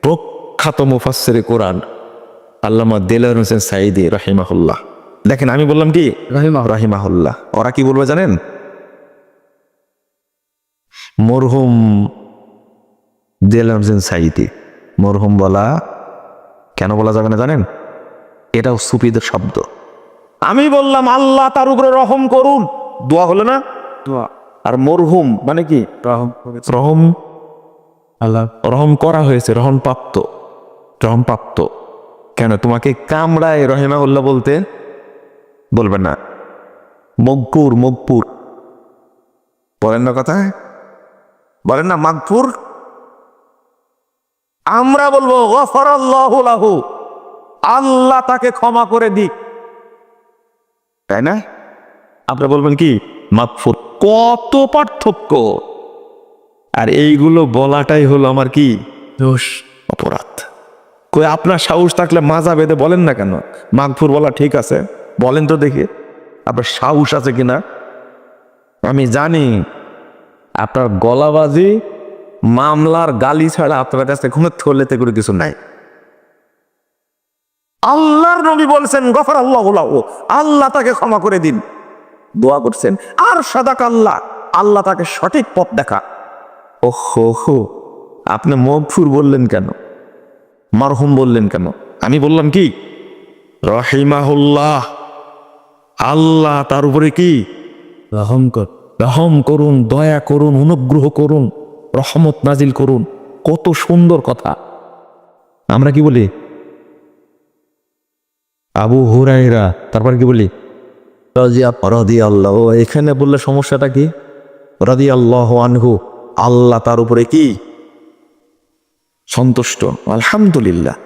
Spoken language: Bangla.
প্রখ্যাত মুফাসসিরে কোরআন আল্লামা দেলোয়ার হোসেন সাঈদী রাহিমাহুল্লাহ। দেখেন আমি বললাম কি রাহিমাহুল্লাহ, ওরা কি বলবে জানেন? মরহুম দেলোয়ার হোসেন সাঈদী। মরহুম বলা কেন বলা যাবে না জানেন? এটাও সুফিদের শব্দ। আমি বললাম আল্লাহ তার উপরে রহম করুন, দোয়া হলো না? আর মরহুম মানে কি? রহম, আল্লাহ রহম করা হয়েছে, রহম প্রাপ্ত। কেন তোমাকে কামড়ায় রহিমাহুল্লাহ বলতে বলবেন না? মগফুর বলেন না, কথা বলেন না, মাগফুর। আমরা বলবো গফারাল্লাহু লাহু, আল্লাহ তাকে ক্ষমা করে দিক, তাই না? আপনারা বলবেন কি? মাগফুর। কত পার্থক্য! আর এইগুলো বলাটাই হলো আমার কি দোষ, অপরাধ। কই আপনার সাহস থাকলে মাজা বেঁধে বলেন না কেন? মাগফুর বলা ঠিক আছে, বলেন তো দেখি আপনার সাহস আছে কিনা। আমি জানি আপনার গলাবাজি, মামলার গালি ছাড়া আপনার কাছে কোনো থলেতে করে কিছু নাই। আল্লাহর নবী বলছেন গফারাল্লাহু লাহু, আল্লাহ তাকে ক্ষমা করে দিন, দোয়া করছেন। আর সাদাক আল্লাহ, আল্লাহ তাকে সঠিক পথ দেখা। ওহো, আপনি মগফুর বললেন কেন? মারহুম বললেন কেন? আমি বললাম কি রাহিমাহুল্লাহ, আল্লাহ তার উপরে কি রহম করুন, দয়া করুন, অনুগ্রহ করুন, রহমত নাজিল করুন। কত সুন্দর কথা। আমরা কি বলি? আবু হুরায়রা, তারপর কি বলি? রাদিয়াল্লাহু। এখানে বললে সমস্যাটা কি? রাদিয়াল্লাহু আনহু, আল্লাহ তার উপরে কি সন্তুষ্ট, আলহামদুলিল্লাহ।